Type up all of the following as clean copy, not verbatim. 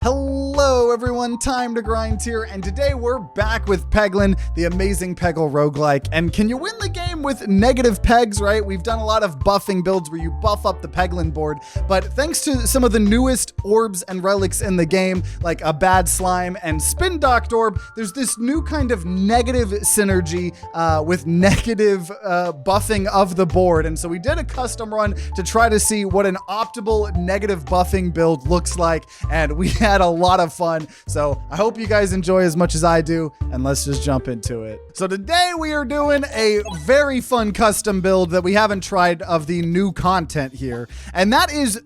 Hello everyone, TimeToGrind here, and today we're back with Peglin, the amazing Pachinko Roguelike. And can you win the game with negative pegs, right? We've done a lot of buffing builds where you buff up the Peglin board, but thanks to some of the newest orbs and relics in the game, like a bad slime and Spin-Doctorb, there's this new kind of negative synergy with negative buffing of the board. And so we did a custom run to try to see what an optimal negative buffing build looks like, and we had a lot of fun. So I hope you guys enjoy as much as I do, and let's just jump into it. So today we are doing a very fun custom build that we haven't tried of the new content here, and that is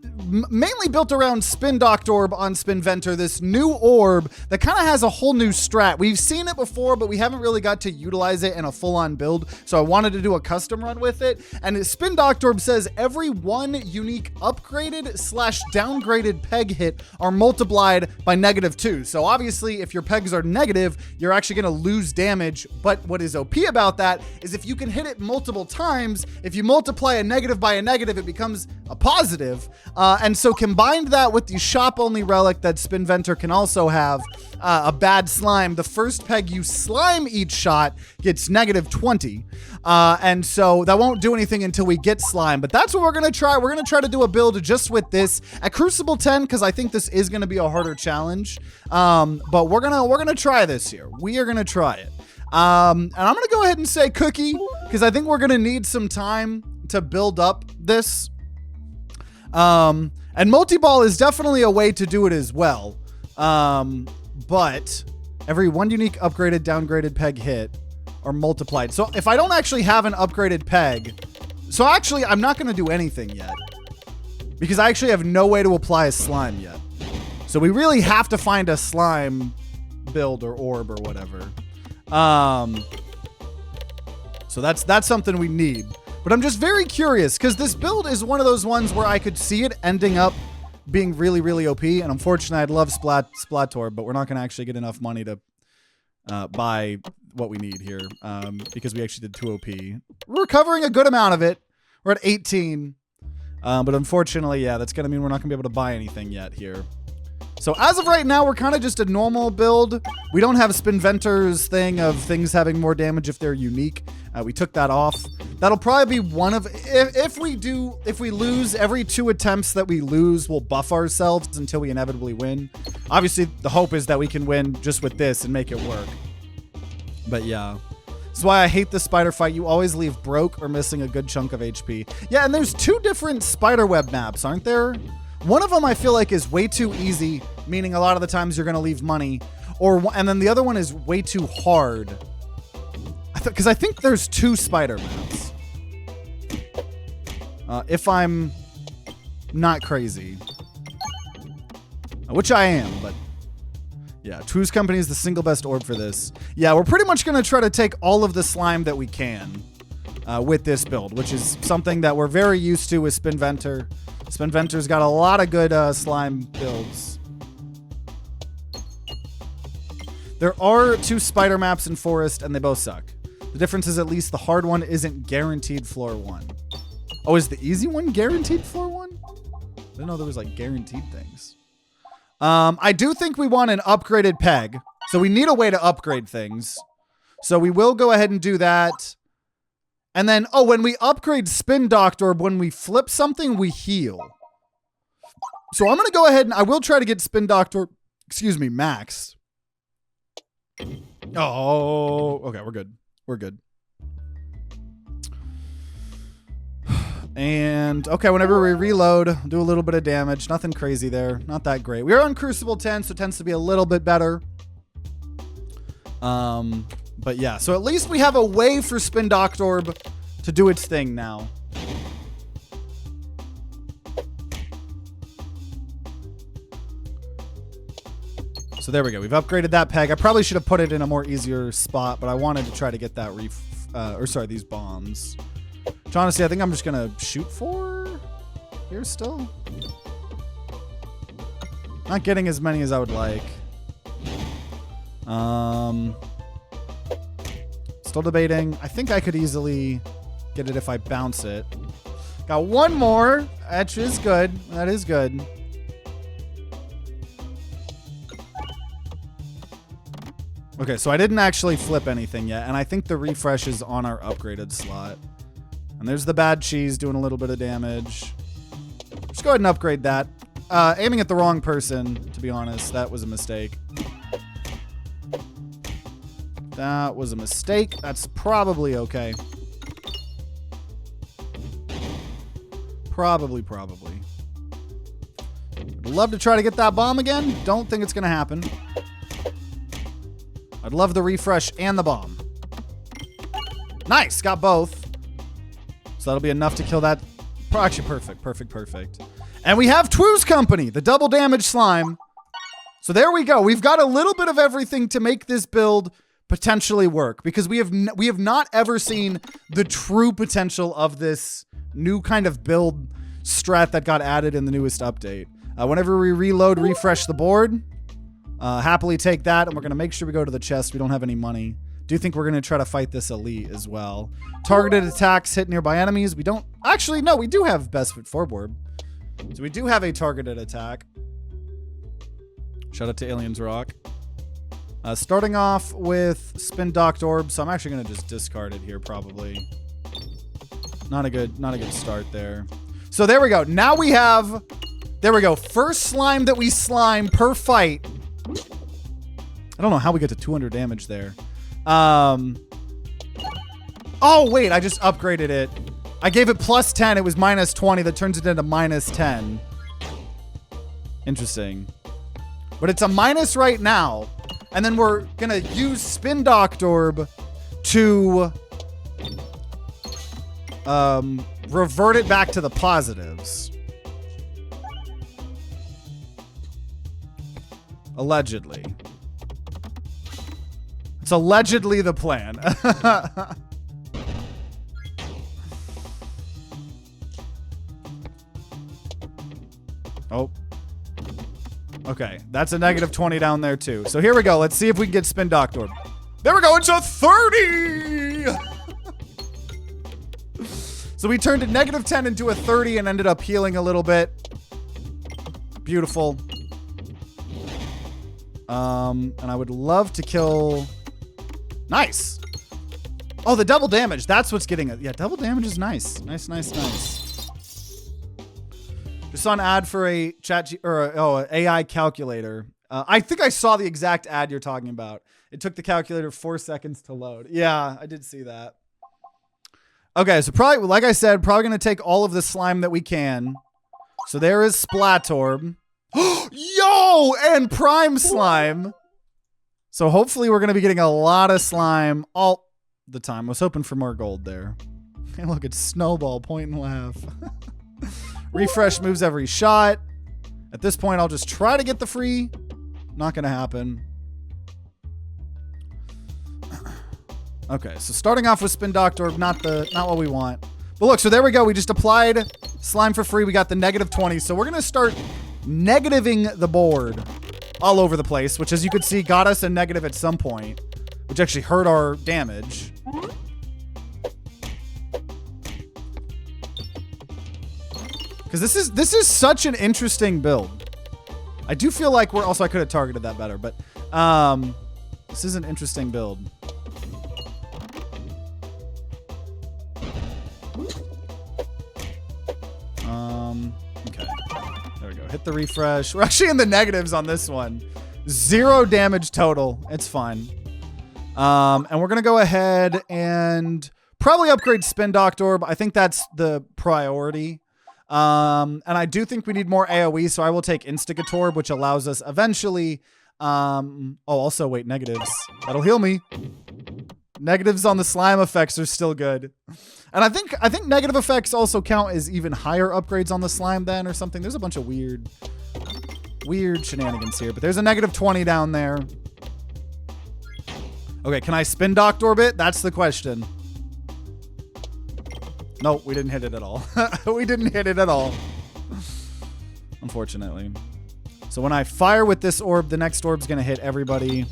mainly built around Spin-Doctorb on Spinventor, this new orb that kind of has a whole new strat. We've seen it before, but we haven't really got to utilize it in a full-on build, so I wanted to do a custom run with it. And Spin-Doctorb says every one unique upgraded / downgraded peg hit are multiplied by -2. So obviously if your pegs are negative, you're actually going to lose damage. But what is OP about that is if you can hit it multiple times, if you multiply a negative by a negative, it becomes a positive. And so combined that with the shop only relic that Spinventor can also have, a bad slime, the first peg you slime each shot gets -20. And so that won't do anything until we get slime, but that's what we're going to try. We're going to try to do a build just with this at Crucible 10, because I think this is going to be a harder challenge. But we're going to try this here. We are going to try it. And I'm going to go ahead and say cookie, because I think we're going to need some time to build up this. And multi-ball is definitely a way to do it as well. But every one unique upgraded, downgraded peg hit are multiplied. So if I don't actually have an upgraded peg, so actually I'm not going to do anything yet, because I actually have no way to apply a slime yet. So we really have to find a slime build or orb or whatever. So that's something we need. But I'm just very curious, because this build is one of those ones where I could see it ending up being really, really OP. And unfortunately, I'd love Splattorb, but we're not going to actually get enough money to buy what we need here, because we actually did 2 OP. We're recovering a good amount of it. We're at 18. But unfortunately, yeah, that's going to mean we're not going to be able to buy anything yet here. So as of right now, we're kind of just a normal build. We don't have Spinventor's thing of things having more damage if they're unique. We took that off. That'll probably be one of, if we lose every 2 attempts that we lose, we'll buff ourselves until we inevitably win. Obviously, the hope is that we can win just with this and make it work. But yeah. That's why I hate the spider fight. You always leave broke or missing a good chunk of HP. Yeah, and there's 2 different spiderweb maps, aren't there? One of them I feel like is way too easy, meaning a lot of the times you're going to leave money, and then the other one is way too hard. Because I think there's 2 spider maps. If I'm not crazy. Which I am, but yeah, True's Company is the single best orb for this. Yeah, we're pretty much going to try to take all of the slime that we can with this build, which is something that we're very used to with Spinventor. Spinventor's got a lot of good slime builds. There are 2 spider maps in Forest, and they both suck. The difference is at least the hard one isn't guaranteed floor 1. Oh, is the easy one guaranteed floor 1? I didn't know there was like guaranteed things. I do think we want an upgraded peg, so we need a way to upgrade things. So we will go ahead and do that. And then, oh, when we upgrade Spin-Doctorb, when we flip something, we heal. So I'm going to go ahead and I will try to get Spin-Doctorb, excuse me, max. Oh, okay, we're good. We're good. And, okay, whenever we reload, do a little bit of damage. Nothing crazy there. Not that great. We are on Crucible 10, so it tends to be a little bit better. But yeah, so at least we have a way for Spin-Doctorb to do its thing now. So there we go. We've upgraded that peg. I probably should have put it in a more easier spot, but I wanted to try to get that these bombs. Which honestly, I think I'm just going to shoot for here still. Not getting as many as I would like. Still debating. I think I could easily get it if I bounce it. Got one more. That is good. That is good. Okay, so I didn't actually flip anything yet, and I think the refresh is on our upgraded slot. And there's the bad cheese doing a little bit of damage. Just go ahead and upgrade that. Aiming at the wrong person, to be honest. That was a mistake. That was a mistake. That's probably okay. Probably. I'd love to try to get that bomb again. Don't think it's going to happen. I'd love the refresh and the bomb. Nice. Got both. So that'll be enough to kill that. Actually, perfect. And we have Twoo's Company, the double damage slime. So there we go. We've got a little bit of everything to make this build potentially work, because we have not ever seen the true potential of this new kind of build strat that got added in the newest update. Whenever we reload, refresh the board, happily take that, and we're going to make sure we go to the chest. We don't have any money. Do think we're going to try to fight this elite as well. Targeted attacks hit nearby enemies. We don't... Actually, no, we do have best foot forward. So we do have a targeted attack. Shout out to Aliens Rock. Starting off with Spin-Doctorb, so I'm actually going to just discard it here probably. Not a good start there. So there we go. Now we have... There we go. First slime that we slime per fight. I don't know how we get to 200 damage there. Oh, wait. I just upgraded it. I gave it plus 10. It was minus 20. That turns it into minus 10. Interesting. But it's a minus right now. And then we're going to use Spin-Doctorb to revert it back to the positives. Allegedly. It's allegedly the plan. Oh. Okay, that's a negative 20 down there too. So here we go. Let's see if we can get Spin-Doctorb. There we go. It's a 30! So we turned a negative 10 into a 30 and ended up healing a little bit. Beautiful. And I would love to kill... Nice. Oh, the double damage. That's what's getting it. Yeah, double damage is nice. Nice. Just saw an ad for a an AI calculator. I think I saw the exact ad you're talking about. It took the calculator 4 seconds to load. Yeah, I did see that. Okay, so probably, like I said, probably going to take all of the slime that we can. So there is Splatorb. Yo! And Prime Slime. So hopefully we're going to be getting a lot of slime all the time. I was hoping for more gold there. And look, it's Snowball, point and laugh. Refresh moves every shot. At this point, I'll just try to get the free. Not going to happen. Okay, so starting off with Spin-Doctorb, not what we want. But look, so there we go. We just applied slime for free. We got the negative 20. So we're going to start negativing the board all over the place, which, as you could see, got us a negative at some point, which actually hurt our damage. Because this is such an interesting build. I do feel like we're... Also, I could have targeted that better, but this is an interesting build. Okay. There we go. Hit the refresh. We're actually in the negatives on this one. 0 damage total. It's fine. And we're going to go ahead and probably upgrade Spin-Doctorb. I think that's the priority. And I do think we need more AoE, so I will take Instigatorb, which allows us eventually... oh, also, wait, negatives. That'll heal me. Negatives on the slime effects are still good. And I think negative effects also count as even higher upgrades on the slime then or something. There's a bunch of weird shenanigans here, but there's a negative 20 down there. Okay, can I Spin-Doctorb it? That's the question. Nope, we didn't hit it at all. We didn't hit it at all. Unfortunately. So when I fire with this orb, the next orb's going to hit everybody.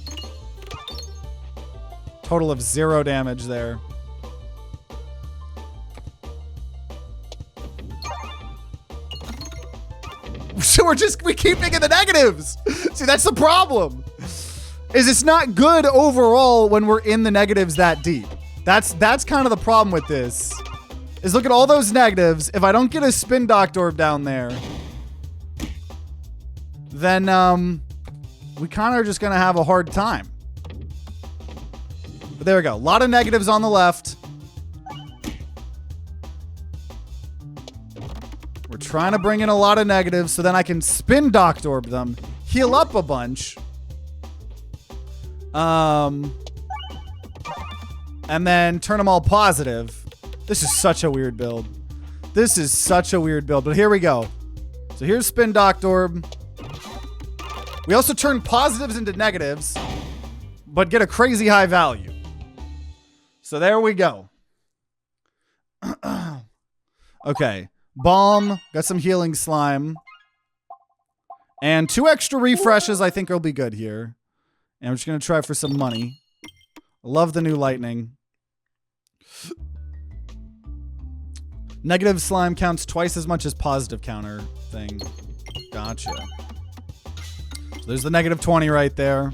Total of 0 damage there. So we keep making the negatives. See, that's the problem. is it's not good overall when we're in the negatives that deep. That's kind of the problem with this. Is look at all those negatives. If I don't get a Spin-Doctorb down there, then we kind of are just going to have a hard time. But there we go. A lot of negatives on the left. We're trying to bring in a lot of negatives so then I can Spin-Doctorb them, heal up a bunch. And then turn them all positive. This is such a weird build. This is such a weird build, but here we go. So here's Spin-Doctorb. We also turn positives into negatives, but get a crazy high value. So there we go. Okay. Balm. Got some healing slime. And 2 extra refreshes I think will be good here. And I'm just going to try for some money. Love the new lightning. Negative slime counts twice as much as positive counter thing. Gotcha. So there's the negative 20 right there.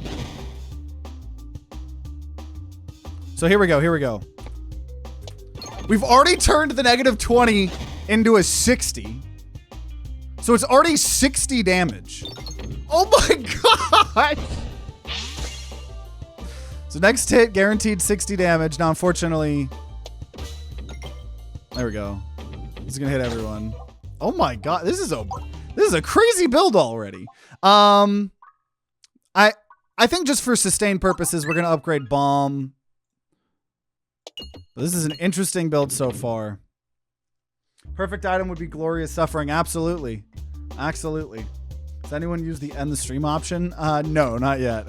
So here we go. Here we go. We've already turned the negative 20 into a 60. So it's already 60 damage. Oh my god! So next hit, guaranteed 60 damage. Now, unfortunately... There we go. This is gonna hit everyone. Oh my god, this is a crazy build already. I think just for sustain purposes, we're gonna upgrade Bomb. But this is an interesting build so far. Perfect item would be Glorious Suffering. Absolutely. Absolutely. Does anyone use the end the stream option? No, not yet.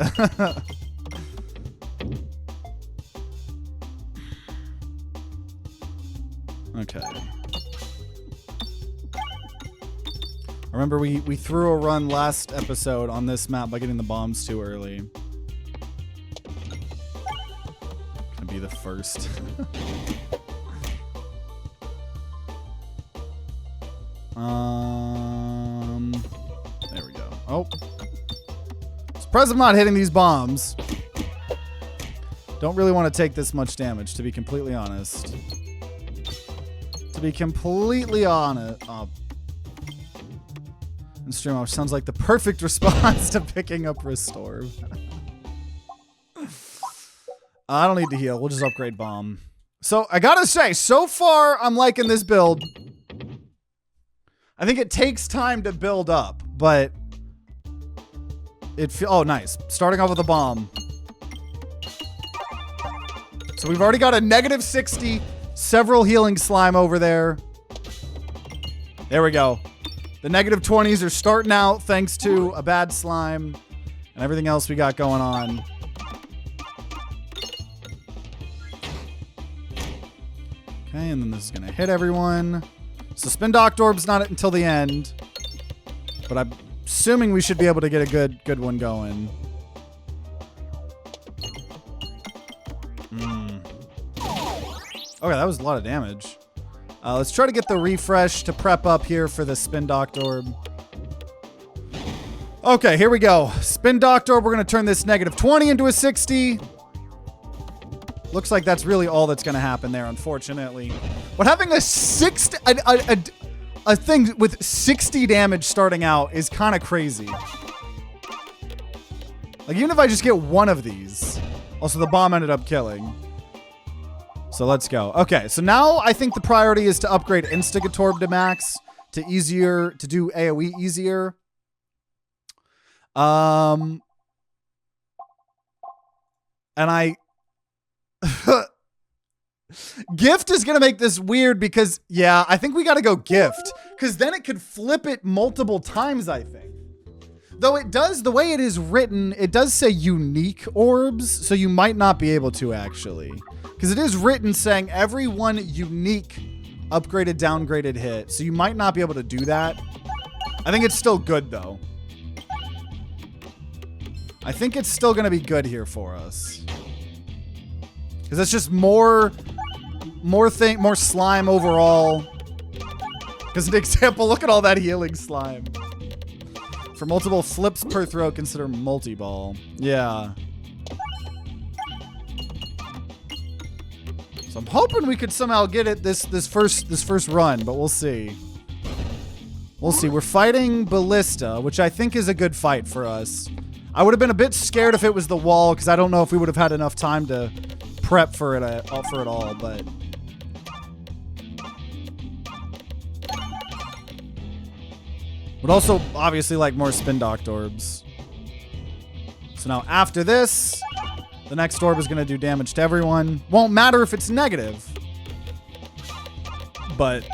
Okay. I remember we threw a run last episode on this map by getting the bombs too early. Gonna be the first. There we go. Oh. Surprised I'm not hitting these bombs. Don't really want to take this much damage, to be completely honest. To be completely honest. And stream off sounds like the perfect response to picking up Restorb. I don't need to heal. We'll just upgrade Bomb. So I gotta say, so far I'm liking this build. I think it takes time to build up, but oh, nice. Starting off with a Bomb. So we've already got a negative 60, several healing slime over there. There we go. The negative 20s are starting out thanks to a bad slime and everything else we got going on. Okay, and then this is gonna hit everyone. So Spin-Doctorb's not until the end, but I'm assuming we should be able to get a good one going. Okay, that was a lot of damage. Let's try to get the refresh to prep up here for the Spin-Doctorb. Okay, here we go. Spin-Doctorb, we're going to turn this negative 20 into a 60. Looks like that's really all that's going to happen there, unfortunately. But having a thing with 60 damage starting out is kind of crazy. Like, even if I just get one of these. Also, the bomb ended up killing. So let's go. Okay, so now I think the priority is to upgrade Instigatorb to max to do AoE easier. And I Gift is gonna make this weird because yeah, I think we gotta go Gift. Because then it could flip it multiple times, I think. Though it does, the way it is written, it does say unique orbs, so you might not be able to actually. Because it is written saying every one unique upgraded, downgraded hit. So you might not be able to do that. I think it's still good though. I think it's still gonna be good here for us. Because it's just more slime overall. Because an example, look at all that healing slime. For multiple flips per throw, consider multi-ball. Yeah. So I'm hoping we could somehow get it this first run, but we'll see. We'll see. We're fighting Ballista, which I think is a good fight for us. I would have been a bit scared if it was the wall, because I don't know if we would have had enough time to prep for it all, but... Would also obviously like more Spin-Doctorbs. So now after this, the next orb is going to do damage to everyone. Won't matter if it's negative. But...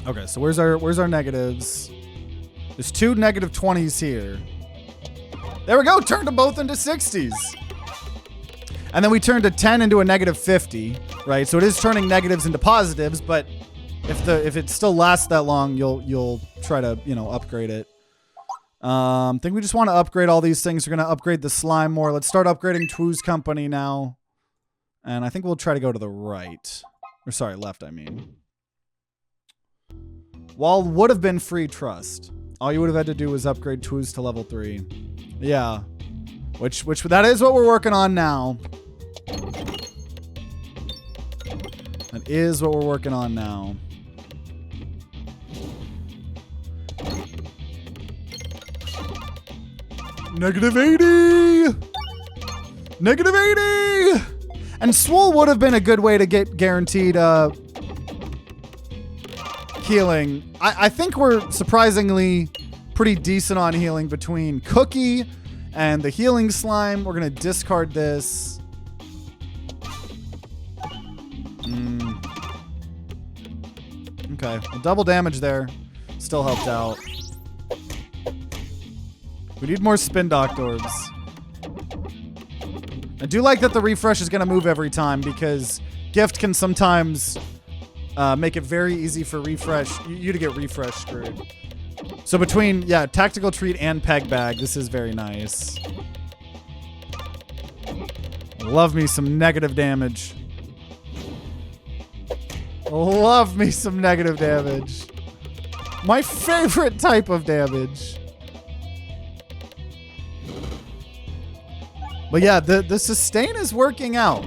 Okay, so where's our negatives? There's 2 negative 20s here. There we go, turned them both into 60s. And then we turned a 10 into a negative 50, right? So it is turning negatives into positives, but if it still lasts that long, you'll try to, you know, upgrade it. I think we just want to upgrade all these things. We're going to upgrade the slime more. Let's start upgrading Twoo's company now. And I think we'll try to go to the right. Or sorry, left, I mean. Wall would have been free trust. All you would have had to do was upgrade Twoo's to level 3. Yeah. Which that is what we're working on now. That is what we're working on now. Negative 80! Negative 80! And Swole would have been a good way to get guaranteed healing. I think we're surprisingly pretty decent on healing between Cookie and the healing slime. We're going to discard this. Okay, well, double damage there. Still helped out. We need more Spin-Doctorbs. I do like that the refresh is going to move every time because Gift can sometimes make it very easy for you to get refresh screwed. So between, yeah, Tactical Treat and Peg Bag, this is very nice. Love me some negative damage. Love me some negative damage. My favorite type of damage. But yeah, the sustain is working out.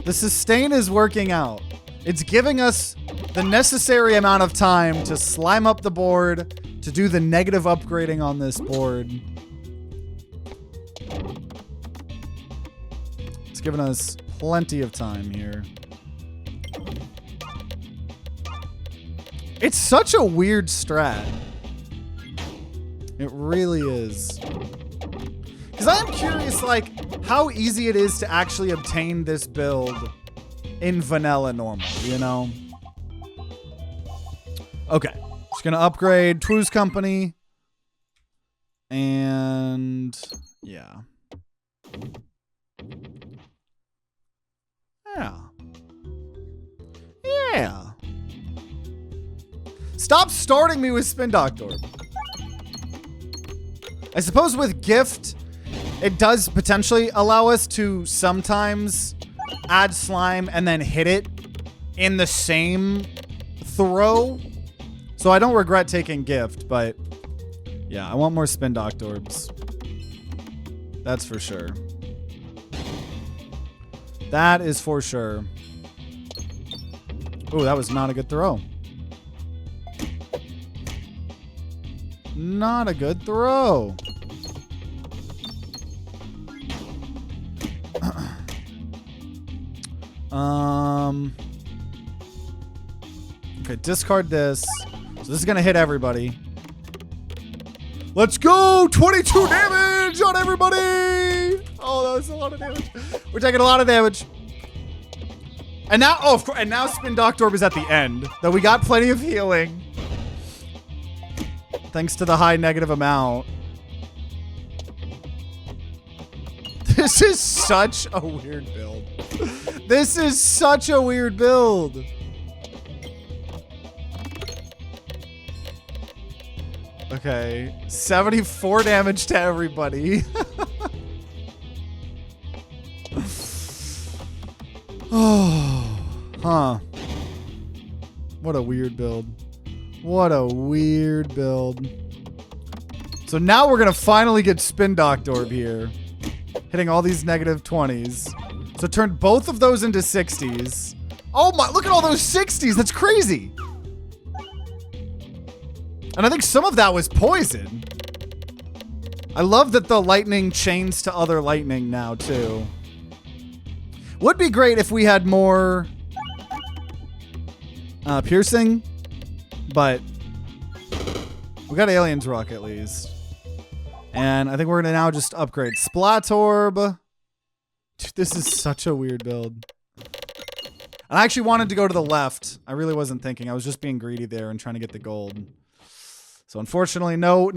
The sustain is working out. It's giving us the necessary amount of time to slime up the board, to do the negative upgrading on this board. It's given us plenty of time here. It's such a weird strat. It really is. Because I'm curious, like, how easy it is to actually obtain this build in vanilla normal, you know? Okay. Just gonna upgrade Twoo's company. And yeah. Yeah. Yeah. Stop starting me with Spin-Doctorb. I suppose with Gift, it does potentially allow us to sometimes add slime and then hit it in the same throw. So I don't regret taking Gift, but yeah, I want more Spin-Doctorbs. That's for sure. That is for sure. Ooh, that was not a good throw. Not a good throw. Okay, discard this. So this is gonna hit everybody. Let's go! 22 damage on everybody! Oh, that was a lot of damage. We're taking a lot of damage. And now, oh, of course, and now Spin-Doctorb is at the end. Though we got plenty of healing. Thanks to the high negative amount. This is such a weird build. This is such a weird build. Okay, 74 damage to everybody. Oh, huh. What a weird build. What a weird build. So now we're gonna finally get Spin-Doctorb here. hitting all these negative 20s. So it turned both of those into 60s. Oh my, look at all those 60s. That's crazy. And I think some of that was poison. I love that the lightning chains to other lightning now too. Would be great if we had more piercing, but we got Alien's Rock at least. And I think we're gonna now just upgrade Splat-Orb. Dude, this is such a weird build. And I actually wanted to go to the left. I really wasn't thinking. I was just being greedy there and trying to get the gold. So unfortunately, no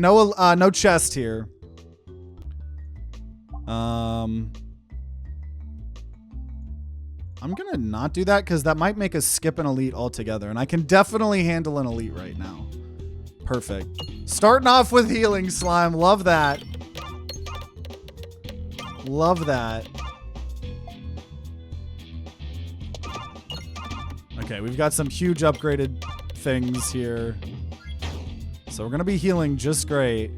chest here. I'm gonna not do that because that might make us skip an elite altogether. And I can definitely handle an elite right now. Perfect. Starting off with healing slime. Love that. Love that. Okay, we've got some huge upgraded things here. So we're going to be healing just great.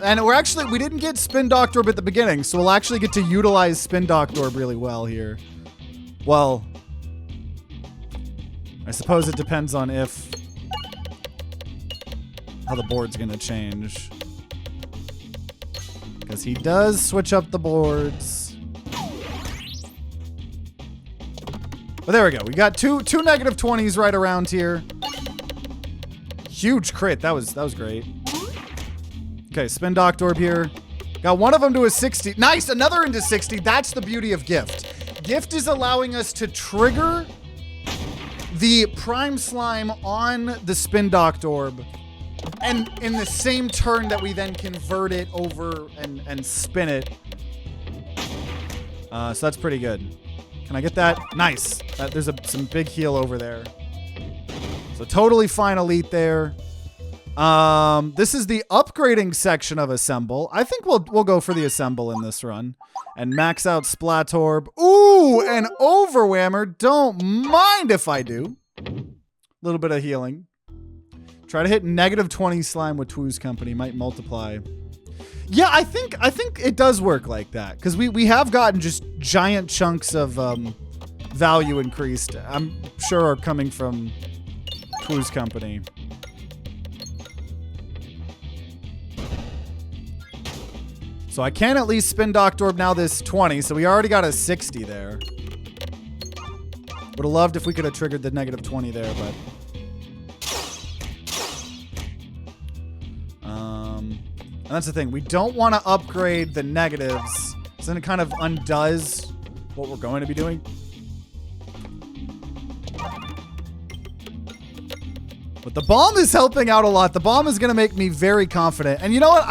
And we didn't get Spin-Doctorb at the beginning, so we'll actually get to utilize Spin-Doctorb really well here. Well, I suppose it depends on how the board's going to change. Because he does switch up the boards. But there we go. We got two negative 20s right around here. Huge crit. That was great. Okay, Spin-Doctorb here. Got one of them to a 60. Nice, another into 60. That's the beauty of Gift. Gift is allowing us to trigger the Prime Slime on the Spin-Doctorb, and in the same turn that we then convert it over and spin it. So that's pretty good. Can I get that? Nice. There's some big heal over there. So totally fine elite there. This is the upgrading section of Assemble. I think we'll go for the Assemble in this run. And max out Splat-Orb. Ooh, an Overwhammer. Don't mind if I do. A little bit of healing. Try to hit negative 20 slime with Twoo's Company. Might multiply. Yeah, I think it does work like that. Because we have gotten just giant chunks of value increased. I'm sure are coming from Twoo's Company. So I can at least Spin-Doctorb now this 20, so we already got a 60 there. Would have loved if we could have triggered the negative 20 there, but... and that's the thing. We don't want to upgrade the negatives, so then it kind of undoes what we're going to be doing. But the bomb is helping out a lot. The bomb is going to make me very confident. And you know what?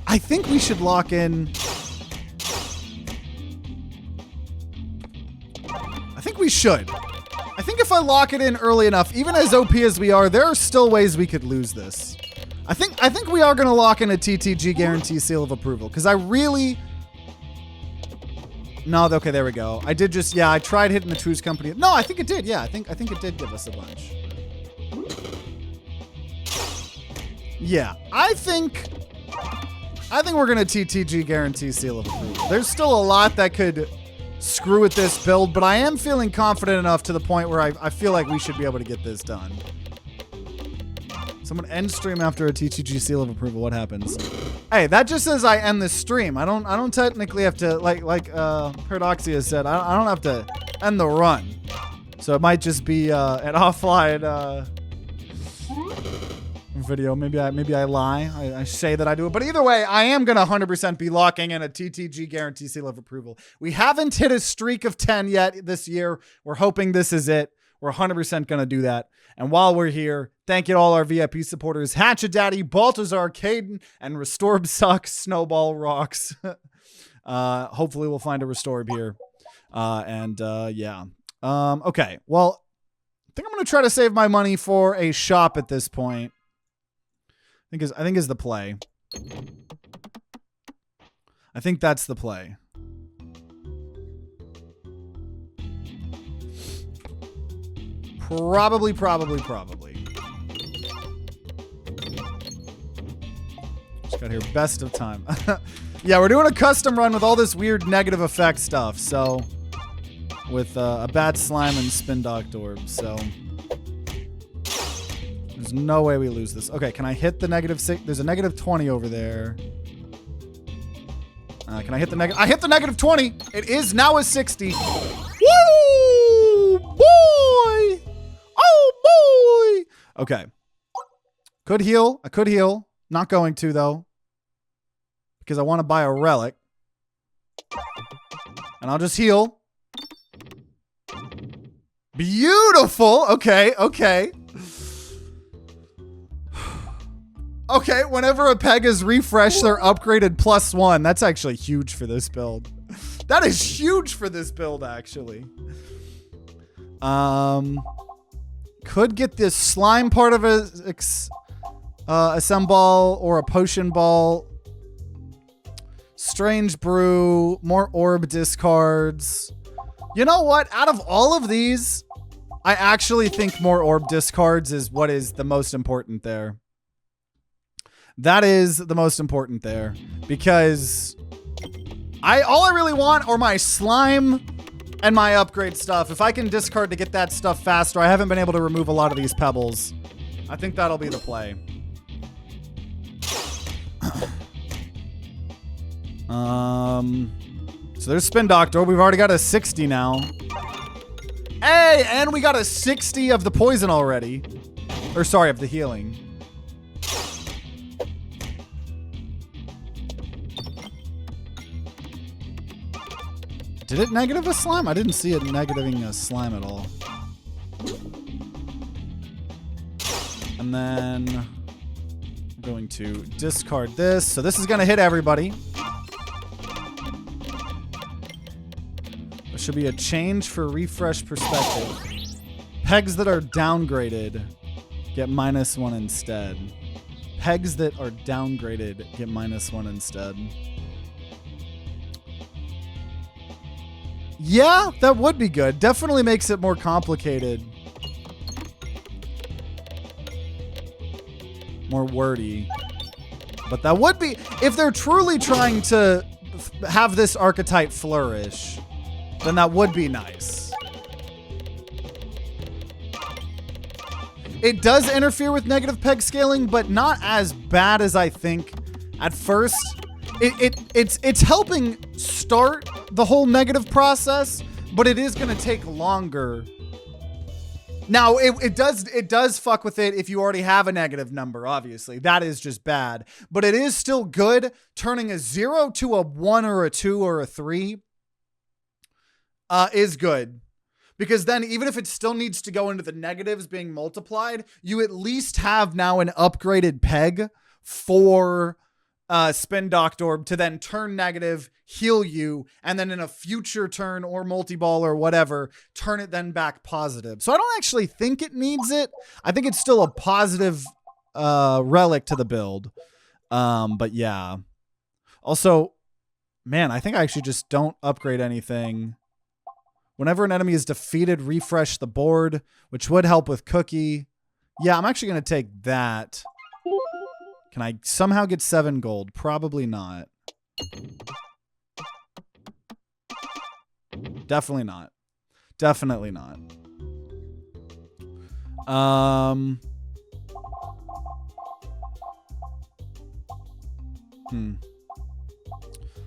I think we should lock in. I think we should. I think if I lock it in early enough, even as OP as we are, there are still ways we could lose this. I think we are going to lock in a TTG guarantee seal of approval because I really... No, okay, there we go. I did just, yeah, I tried hitting the Twoo's Company. No, I think it did. Yeah, I think it did give us a bunch. Yeah, I think we're going to TTG guarantee seal of approval. There's still a lot that could screw with this build, but I am feeling confident enough to the point where I feel like we should be able to get this done. Someone end stream after a TTG seal of approval. What happens? Hey, that just says I end the stream. I don't technically have to, like Paradoxia said, I don't have to end the run. So it might just be an offline video. Maybe I lie. I say that I do it. But either way, I am going to 100% be locking in a TTG guarantee seal of approval. We haven't hit a streak of 10 yet this year. We're hoping this is it. We're 100% going to do that. And while we're here, thank you to all our VIP supporters, HatchetDaddy, Baltazár, Kaiden, and Restorb sucks, Snowball rocks. Hopefully we'll find a Restorb here. Yeah. Okay, well, I think I'm going to try to save my money for a shop at this point. I think is the play. I think that's the play. Probably. Just Got here best of time. Yeah, we're doing a custom run with all this weird negative effect stuff. So with a bad slime and Spin-Doctorb. So there's no way we lose this. Okay, can I hit the -6? There's a -20 over there. Can I hit the negative? I hit the -20. It is now a 60. Woo! Boy! Oh, boy! Okay. Could heal. I could heal. Not going to, though. Because I want to buy a relic. And I'll just heal. Beautiful! Okay, okay. Okay, whenever a peg is refreshed, they're upgraded +1. That's actually huge for this build. That is huge for this build, actually. Could get this slime part of a Snowball or a potion ball. Strange brew, more orb discards. You know what? Out of all of these, I actually think more orb discards is what is the most important there. That is the most important there, because all I really want are my slime and my upgrade stuff. If I can discard to get that stuff faster, I haven't been able to remove a lot of these pebbles. I think that'll be the play. So there's Spin-Doctorb. We've already got a 60 now. Hey, and we got a 60 of the poison already. Or sorry, of the healing. Did it negative a slime? I didn't see it negativing a slime at all. And then I'm going to discard this. So this is going to hit everybody. There should be a change for refresh perspective. Pegs that are downgraded get -1 instead. Pegs that are downgraded get -1 instead. Yeah, that would be good. Definitely makes it more complicated. More wordy. But that would be... If they're truly trying to have this archetype flourish, then that would be nice. It does interfere with negative peg scaling, but not as bad as I think at first. It's helping start the whole negative process, but it is going to take longer. Now, it does fuck with it if you already have a negative number, obviously. That is just bad. But it is still good. Turning a 0 to a 1 or a 2 or a 3 is good. Because then even if it still needs to go into the negatives being multiplied, you at least have now an upgraded peg for... Spin-Doctorb to then turn negative, heal you, and then in a future turn or multi-ball or whatever, turn it then back positive. So I don't actually think it needs it. I think it's still a positive relic to the build. But yeah. Also, man, I think I actually just don't upgrade anything. Whenever an enemy is defeated, refresh the board, which would help with Cookie. Yeah, I'm actually going to take that. Can I somehow get 7 gold? Probably not. Definitely not. Definitely not.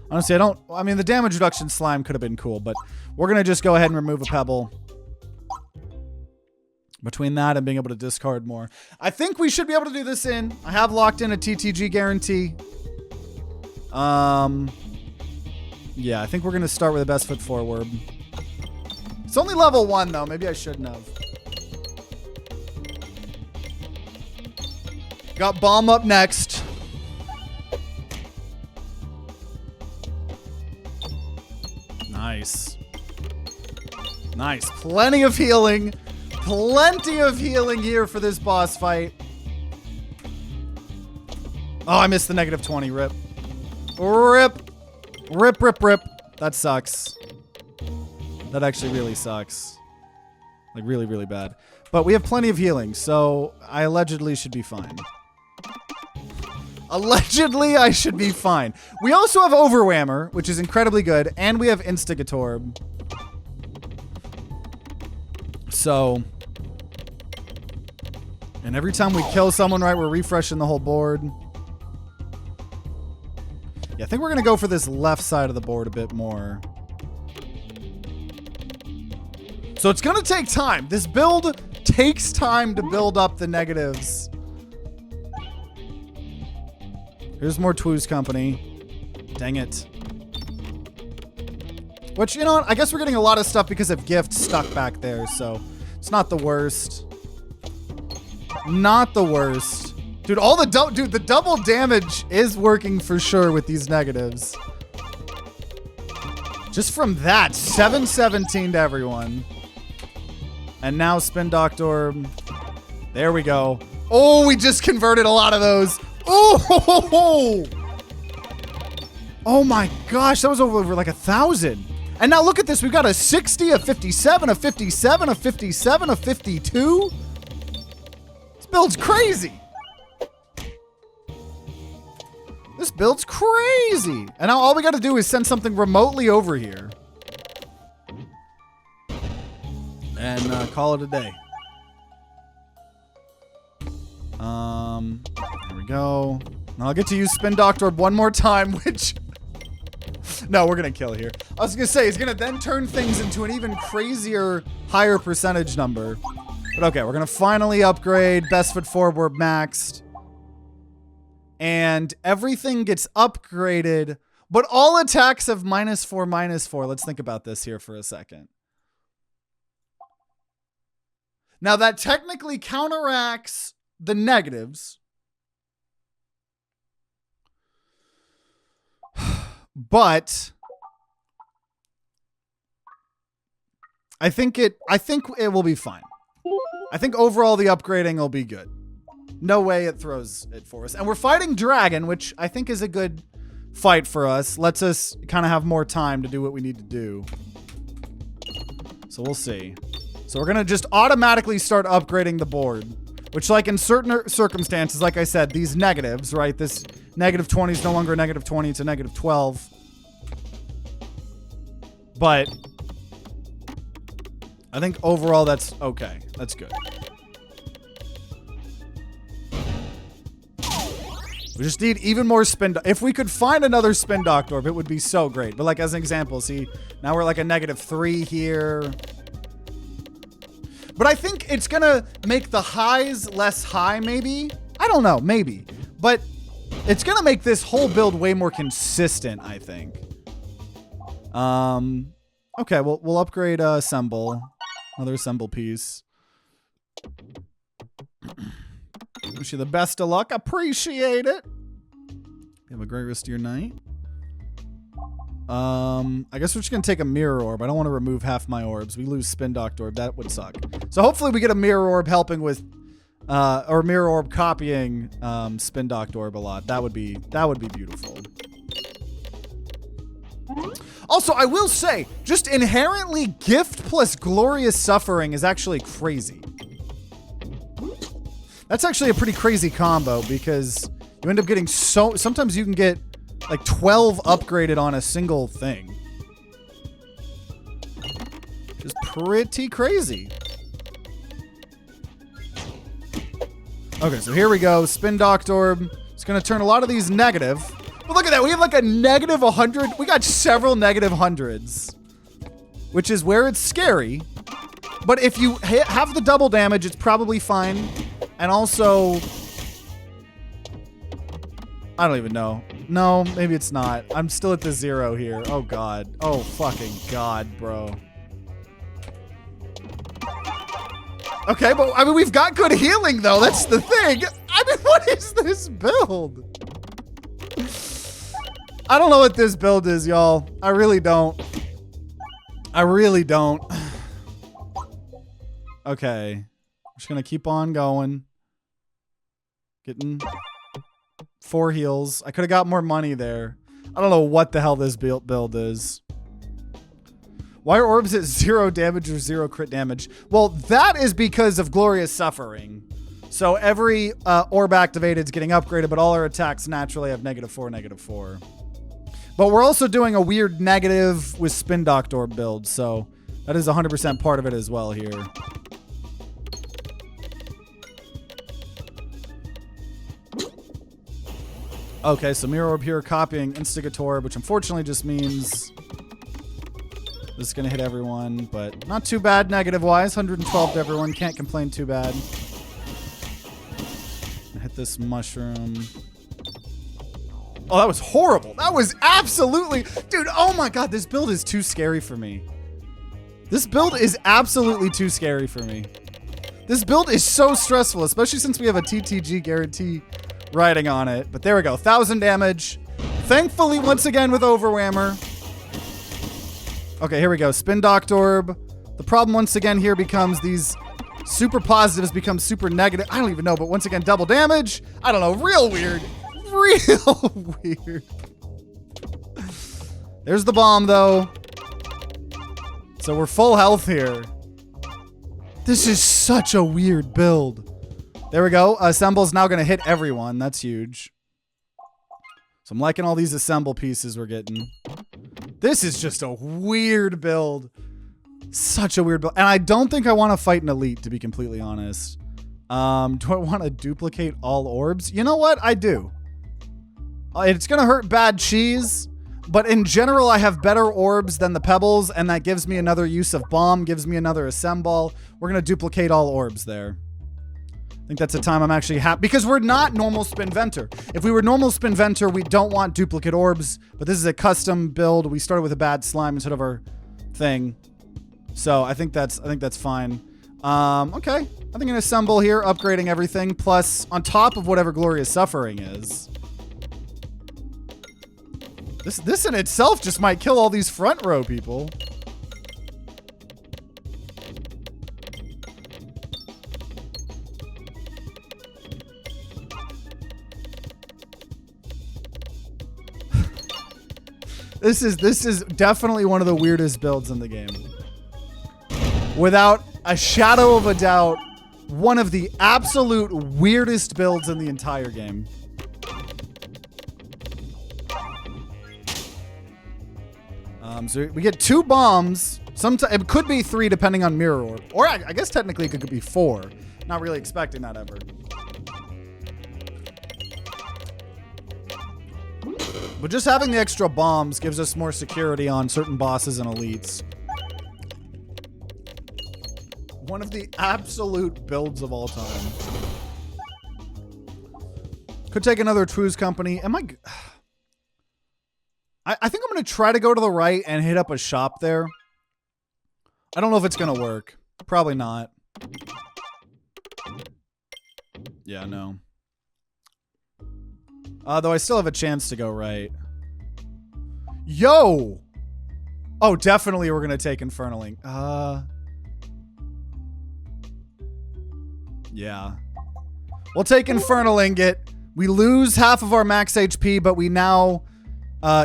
Honestly, I mean, the damage reduction slime could have been cool, but we're going to just go ahead and remove a pebble. Between that and being able to discard more. I think we should be able to do this in. I have locked in a TTG guarantee. Yeah, I think we're going to start with a best foot forward. It's only level 1, though. Maybe I shouldn't have. Got bomb up next. Nice. Nice. Plenty of healing. Plenty of healing here for this boss fight. Oh, I missed the -20. Rip. Rip. Rip, rip, rip. That sucks. That actually really sucks. Like, really, really bad. But we have plenty of healing, so I allegedly should be fine. Allegedly, I should be fine. We also have Overwhammer, which is incredibly good, and we have Instagatorb. So, and every time we kill someone, right, we're refreshing the whole board. Yeah, I think we're going to go for this left side of the board a bit more. So it's going to take time. This build takes time to build up the negatives. Here's more Two's Company. Dang it. Which, you know what? I guess we're getting a lot of stuff because of gifts stuck back there, so it's not the worst. Not the worst. Dude, the double damage is working for sure with these negatives. Just from that, 717 to everyone. And now Spin-Doctorb. There we go. Oh, we just converted a lot of those. Oh, oh my gosh, that was over like 1,000. And now look at this. We've got a 60, a 57, a 57, a 57, a 52. This build's crazy. This build's crazy. And now all we got to do is send something remotely over here. And call it a day. There we go. Now I'll get to use Spin-Doctorb one more time, which... No, we're going to kill here. I was going to say, it's going to then turn things into an even crazier, higher percentage number. But okay, we're going to finally upgrade. Best foot forward maxed. And everything gets upgraded, but all attacks have -4/-4. Let's think about this here for a second. Now that technically counteracts the negatives. But I think it will be fine. I think overall the upgrading will be good. No way it throws it for us. And we're fighting Dragon, which I think is a good fight for us. Lets us kind of have more time to do what we need to do. So we'll see. So we're going to just automatically start upgrading the board. Which, like, in certain circumstances, like I said, these negatives, right? This -20 is no longer a -20. It's a -12. But I think overall that's okay. That's good. We just need even more spin. If we could find another Spin-Doctorb, it would be so great. But, like, as an example, see, now we're like a -3 here. But I think it's going to make the highs less high, maybe. I don't know, maybe. But it's going to make this whole build way more consistent, I think. Okay, we'll upgrade Assemble. Another Assemble piece. Wish you the best of luck. Appreciate it. You have a great rest of your night. I guess we're just going to take a Mirror Orb. I don't want to remove half my orbs. We lose Spin-Doctorb. That would suck. So hopefully we get a Mirror Orb helping with, or Mirror Orb copying Spin-Doctorb a lot. That would be beautiful. Also, I will say, just inherently Gift plus Glorious Suffering is actually crazy. That's actually a pretty crazy combo because you end up getting sometimes you can get like 12 upgraded on a single thing. Just pretty crazy. Okay, so here we go. Spin-Doctorb. It's going to turn a lot of these negative. But look at that. We have like a -100. We got several -100s. Which is where it's scary. But if you have the double damage, it's probably fine. And also... I don't even know. No, maybe it's not. I'm still at the 0 here. Oh, God. Oh, fucking God, bro. Okay, but, I mean, we've got good healing, though. That's the thing. I mean, what is this build? I don't know what this build is, y'all. I really don't. I really don't. Okay. I'm just gonna keep on going. Getting 4 heals. I could have got more money there. I don't know what the hell this build is. Why are orbs at 0 damage or 0 crit damage? Well, that is because of Glorious Suffering. So every orb activated is getting upgraded, but all our attacks naturally have -4, -4. But we're also doing a weird negative with Spin-Doctorb build, so that is 100% part of it as well here. Okay, so Mirror Orb here copying Instigatorb, which unfortunately just means this is going to hit everyone, but not too bad negative-wise. 112 to everyone. Can't complain too bad. Hit this mushroom. Oh, that was horrible. That was absolutely... Dude, oh my god, this build is too scary for me. This build is absolutely too scary for me. This build is so stressful, especially since we have a TTG guarantee riding on it. But there we go. 1,000 damage. Thankfully, once again with Overwhammer. Okay, here we go. Spin-Doctorb. The problem once again here becomes these super positives become super negative. I don't even know, but once again, double damage. I don't know. Real weird. Real weird. There's the bomb, though. So we're full health here. This is such a weird build. There we go. Assemble's now going to hit everyone. That's huge. So I'm liking all these assemble pieces we're getting. This is just a weird build. Such a weird build. And I don't think I want to fight an elite, to be completely honest. Do I want to duplicate all orbs? You know what? I do. It's going to hurt bad cheese. But in general, I have better orbs than the pebbles. And that gives me another use of bomb. Gives me another assemble. We're going to duplicate all orbs there. I think that's a time I'm actually happy. Because we're not normal Spin-Venter. If we were normal Spin-Venter, we don't want duplicate orbs. But this is a custom build. We started with a bad slime instead of our thing. So I think that's fine. Okay. I think an assemble here, upgrading everything, plus on top of whatever Glorious Suffering is. This in itself just might kill all these front row people. This is definitely one of the weirdest builds in the game. Without a shadow of a doubt, one of the absolute weirdest builds in the entire game. So we get 2 bombs. Sometimes it could be 3 depending on Mirror Orb. Or I guess technically it could be 4. Not really expecting that ever. But just having the extra bombs gives us more security on certain bosses and elites. One of the absolute builds of all time. Could take another True's Company. Am I think I'm going to try to go to the right and hit up a shop there. I don't know if it's going to work. Probably not. Yeah, no. Though I still have a chance to go right. Yo! Oh, definitely we're going to take Infernaling. Yeah. We'll take Infernal Ingot. We lose half of our max HP, but we now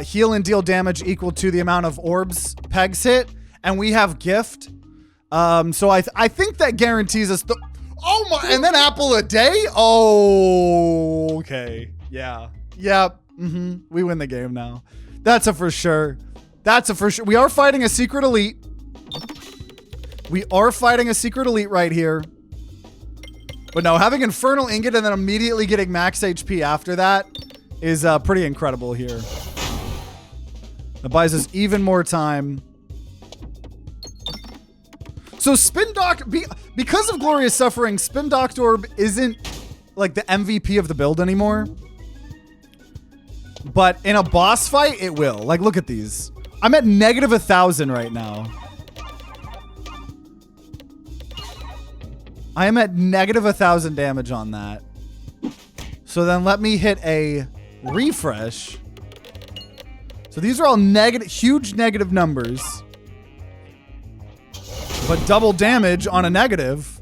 heal and deal damage equal to the amount of orbs Pegs hit. And we have Gift. So I think that guarantees us the... Oh my... And then Apple a Day? Oh, okay. Yeah. Yep. We win the game now. That's a for sure. That's a for sure. We are fighting a secret elite. We are fighting a secret elite right here. But no, having Infernal Ingot and then immediately getting max HP after that is pretty incredible here. That buys us even more time. So because of Glorious Suffering, Spin-Doctorb isn't like the MVP of the build anymore. But in a boss fight, it will. Like, look at these. I'm at -1,000 right now. I am at -1,000 damage on that. So then let me hit a refresh. So these are all huge negative numbers. But double damage on a negative.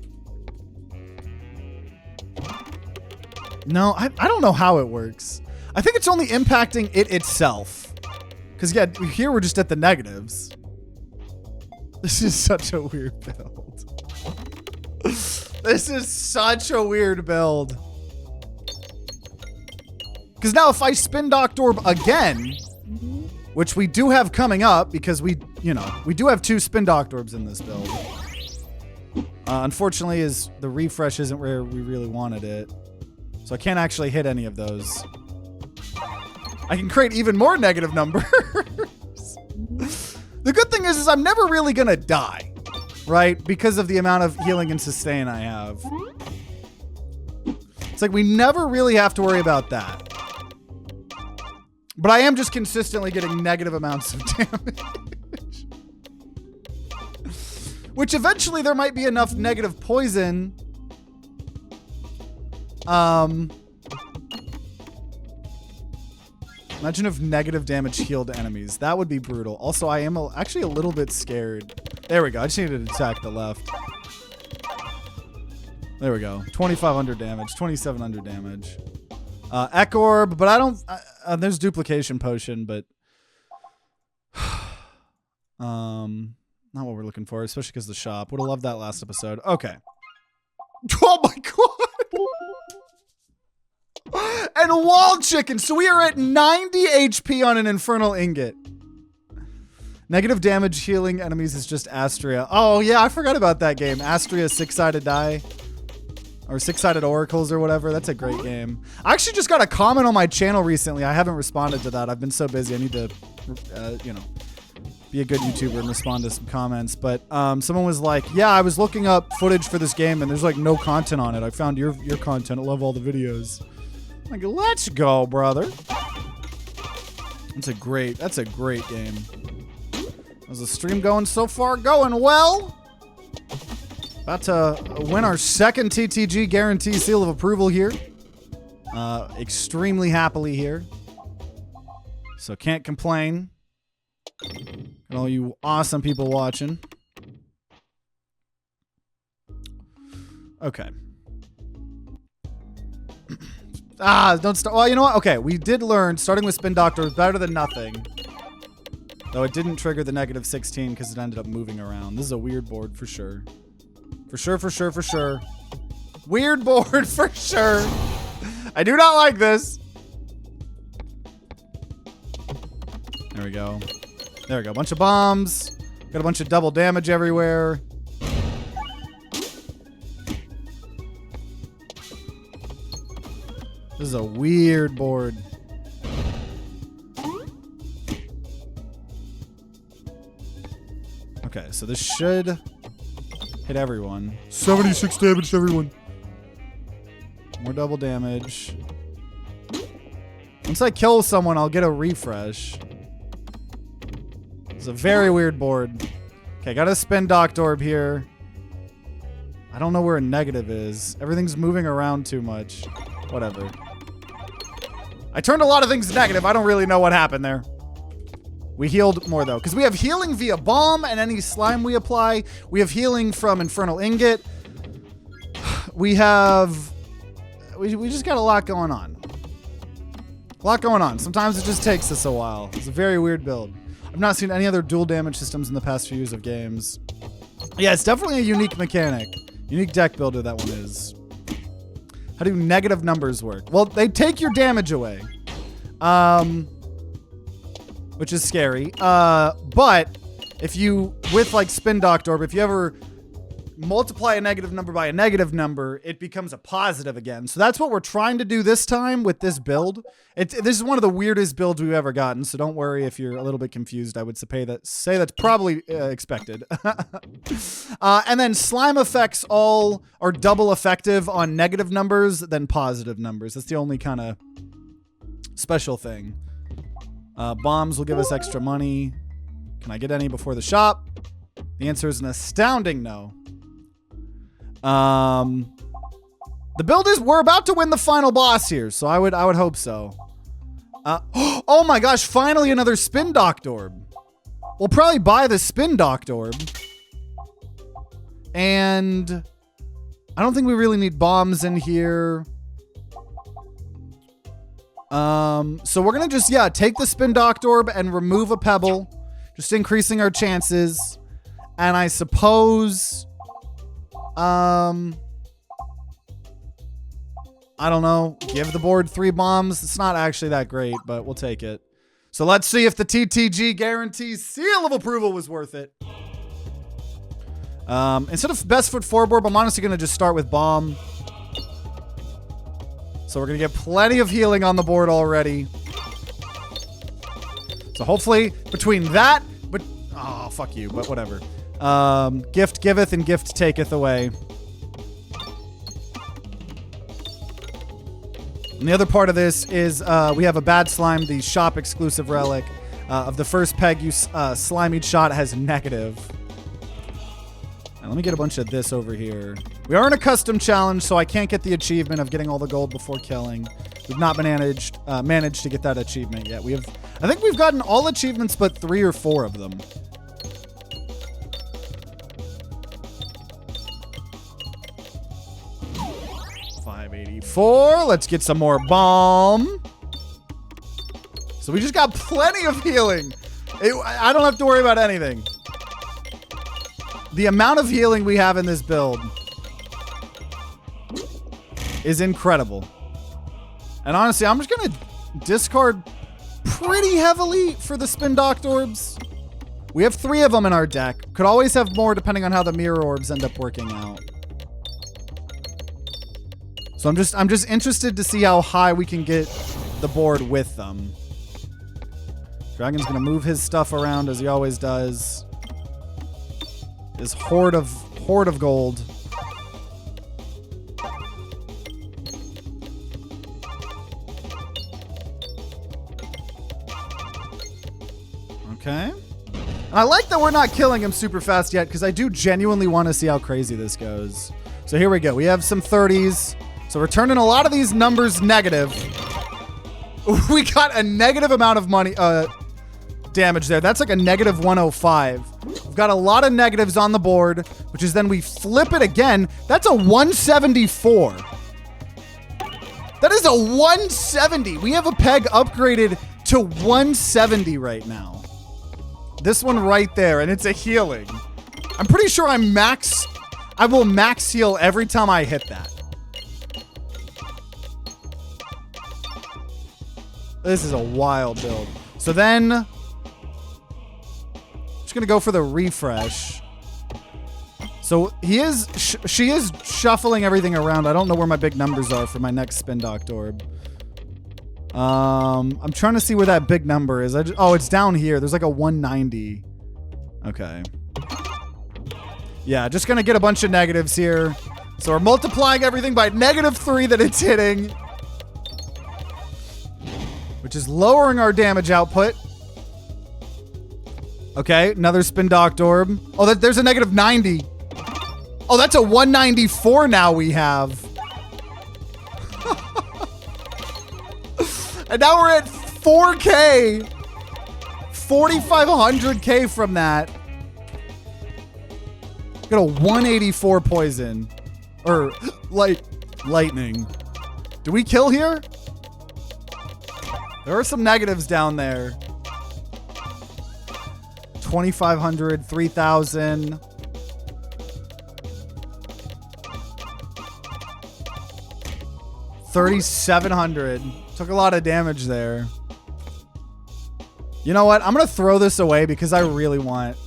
No, I don't know how it works. I think it's only impacting it itself. Because, yeah, here we're just at the negatives. This is such a weird build. This is such a weird build. Because now if I Spin-Doctorb again, which we do have coming up because we do have 2 Spin-Doctorbs in this build. Unfortunately, the refresh isn't where we really wanted it. So I can't actually hit any of those. I can create even more negative numbers. The good thing is I'm never really gonna die, right? Because of the amount of healing and sustain I have. It's like we never really have to worry about that. But I am just consistently getting negative amounts of damage. Which eventually there might be enough negative poison. Imagine if negative damage healed enemies. That would be brutal. Also, I am actually a little bit scared. There we go. I just needed to attack the left. There we go. 2,500 damage. 2,700 damage. Orb, but I don't... there's duplication potion, but... not what we're looking for, especially because the shop. Would have loved that last episode. Okay. Oh my god! And wall chicken. So we are at 90 HP on an infernal ingot. Negative damage healing enemies is just Astria. Oh yeah, I forgot about that game. Astria 6-sided die. Or 6-sided oracles or whatever. That's a great game. I actually just got a comment on my channel recently. I haven't responded to that. I've been so busy. I need to, be a good YouTuber and respond to some comments. But someone was like, yeah, I was looking up footage for this game and there's like no content on it. I found your content. I love all the videos. I'm like, let's go, brother. That's a great game. How's the stream going so far? Going well. About to win our second TTG guarantee seal of approval here. Extremely happily here. So can't complain. And all you awesome people watching. Okay. Don't start. Well, you know what? Okay, we did learn starting with Spin-Doctorb is better than nothing. Though it didn't trigger the negative 16 because it ended up moving around. This is a weird board for sure. For sure. Weird board for sure. I do not like this. There we go. There we go. Bunch of bombs. Got a bunch of double damage everywhere. This is a weird board. Okay, so this should hit everyone. 76 damage to everyone. More double damage. Once I kill someone, I'll get a refresh. It's a very weird board. Okay, got a Spin-Doctorb here. I don't know where a negative is. Everything's moving around too much. Whatever. I turned a lot of things negative. I don't really know what happened there. We healed more though, because we have healing via bomb and any slime we apply. We have healing from Infernal Ingot. We just got a lot going on. Sometimes it just takes us a while. It's a very weird build. I've not seen any other dual damage systems in the past few years of games. Yeah, it's definitely a unique mechanic. Unique deck builder that one is. How do negative numbers work? Well, they take your damage away. Which is scary. But if you, with like Spin-Doctorb, if you ever multiply a negative number by a negative number, it becomes a positive again. So that's what we're trying to do this time with this build. This is one of the weirdest builds we've ever gotten, so don't worry if you're a little bit confused. I would say that's probably expected. And then slime effects all are double effective on negative numbers than positive numbers. That's the only kind of special thing. Bombs will give us extra money. Can I get any before the shop? The answer is an astounding no. The build is, we're about to win the final boss here, so I would hope so. Oh my gosh, finally another Spin-Doctorb. We'll probably buy the Spin-Doctorb. And I don't think we really need bombs in here. So we're gonna just, take the Spin-Doctorb and remove a pebble, just increasing our chances. And I suppose, I don't know. Give the board 3 bombs. It's not actually that great, but we'll take it. So let's see if the TTG guarantee seal of approval was worth it. Instead of best foot forward, I'm honestly going to just start with bomb. So we're going to get plenty of healing on the board already. So hopefully between that, but oh, fuck you, but whatever. Gift giveth and gift taketh away. And the other part of this is we have a bad slime, the shop exclusive relic. Of the first peg you slimied shot has negative. Now, let me get a bunch of this over here. We are in a custom challenge, so I can't get the achievement of getting all the gold before killing. We've not been managed to get that achievement yet. I think we've gotten all achievements but 3 or 4 of them. $584. Let's get some more bomb. So we just got plenty of healing. I don't have to worry about anything. The amount of healing we have in this build is incredible. And honestly, I'm just going to discard pretty heavily for the Spin-Doctorbs. We have 3 of them in our deck. Could always have more depending on how the mirror orbs end up working out. So I'm just interested to see how high we can get the board with them. Dragon's going to move his stuff around as he always does. His hoard of gold. Okay. And I like that we're not killing him super fast yet because I do genuinely want to see how crazy this goes. So here we go. We have some 30s. So we're turning a lot of these numbers negative. We got a negative amount of money, damage there. That's like a negative 105. We've got a lot of negatives on the board, which is then we flip it again. That's a 174. That is a 170. We have a peg upgraded to 170 right now. This one right there, and it's a healing. I'm pretty sure I will max heal every time I hit that. This is a wild build. So then, just gonna go for the refresh. So she is shuffling everything around. I don't know where my big numbers are for my next Spin-Doctorb. I'm trying to see where that big number is. Oh, it's down here. There's like a 190. Okay. Yeah, just gonna get a bunch of negatives here. So we're multiplying everything by -3 that it's hitting, which is lowering our damage output. Okay, another Spin-Doctorb. Oh, there's a -90. Oh, that's a 194 now we have. And now we're at 4K. 4,500K from that. Got a 184 poison. Or lightning. Do we kill here? There are some negatives down there. 2,500, 3,000. $3,700. Took a lot of damage there. You know what? I'm going to throw this away because I really want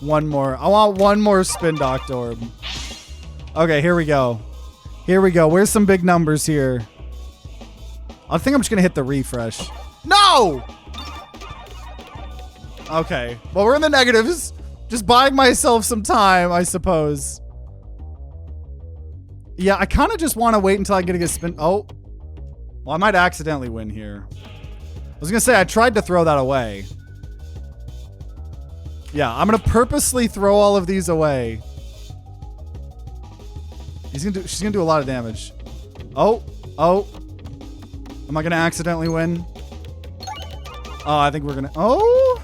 one more. I want one more Spin-Doctorb. Okay, here we go. Here we go. Where's some big numbers here? I think I'm just going to hit the refresh. No! Okay. Well, we're in the negatives. Just buying myself some time, I suppose. Yeah, I kind of just want to wait until I get a spin. Oh. Well, I might accidentally win here. I was going to say, I tried to throw that away. Yeah, I'm going to purposely throw all of these away. She's going to do a lot of damage. Oh. Oh. Am I going to accidentally win? Oh, I think we're going to... Oh.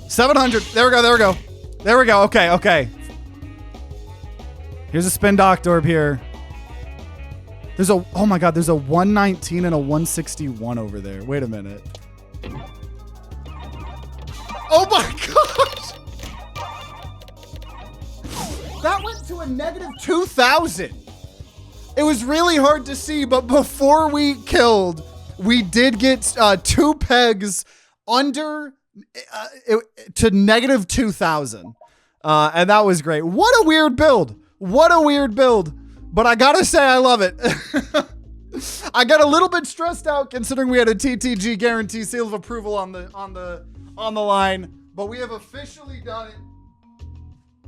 700. There we go. There we go. There we go. Okay. Okay. Here's a Spin-Doctorb here. There's a... Oh my god. There's a 119 and a 161 over there. Wait a minute. Oh my gosh. That went to a -2,000. It was really hard to see, but before we killed, we did get 2 pegs under to negative 2,000. And that was great. What a weird build. What a weird build. But I gotta say, I love it. I got a little bit stressed out considering we had a TTG guarantee seal of approval on the line, but we have officially done it.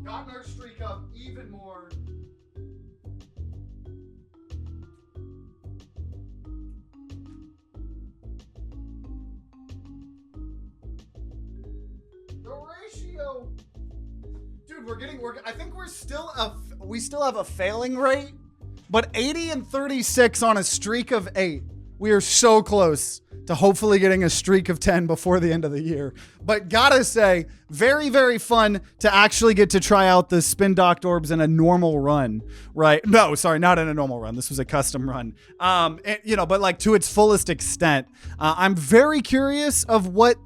Gotten our streak up even more. The ratio, dude, I think we still have a failing rate, but 80 and 36 on a streak of 8. We are so close to hopefully getting a streak of 10 before the end of the year. But gotta say, very, very fun to actually get to try out the Spin-Doctorbs in a normal run, right? No, sorry, not in a normal run. This was a custom run. But like to its fullest extent. I'm very curious of what,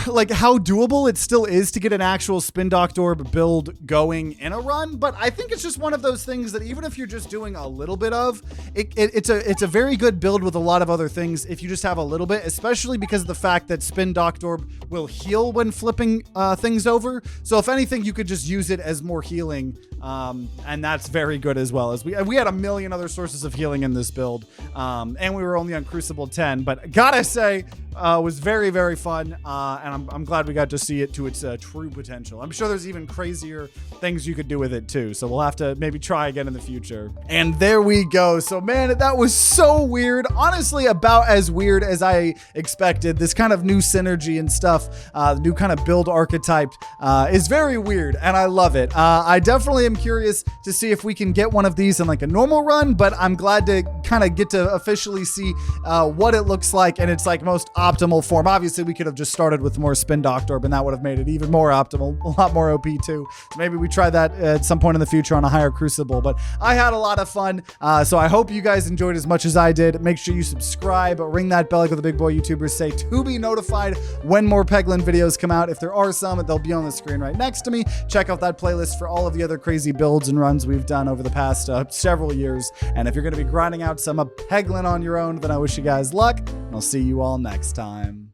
like how doable it still is to get an actual Spin-Doctorb build going in a run, but I think it's just one of those things that even if you're just doing a little bit of, it's a very good build with a lot of other things if you just have a little bit, especially because of the fact that Spin-Doctorb will heal when flipping things over. So if anything, you could just use it as more healing, and that's very good as well. As we had a million other sources of healing in this build, and we were only on Crucible 10, but gotta say, was very, very fun, and I'm glad we got to see it to its true potential. I'm sure there's even crazier things you could do with it too, so we'll have to maybe try again in the future. And there we go. So man, that was so weird. Honestly, about as weird as I expected. This kind of new synergy and stuff, new kind of build archetype is very weird, and I love it. I definitely am curious to see if we can get one of these in like a normal run, but I'm glad to kind of get to officially see what it looks like in its like most optimal form. Obviously, we could have just started with more Spin-Doctorb, and that would have made it even more optimal, a lot more OP too. So maybe we try that at some point in the future on a higher Crucible, but I had a lot of fun. So I hope you guys enjoyed as much as I did. Make sure you subscribe, ring that bell like the big boy YouTubers say to be notified when more Peglin videos come out. If there are some, they'll be on the screen right next to me. Check out that playlist for all of the other crazy builds and runs we've done over the past several years. And if you're going to be grinding out some Peglin on your own, then I wish you guys luck, and I'll see you all next time.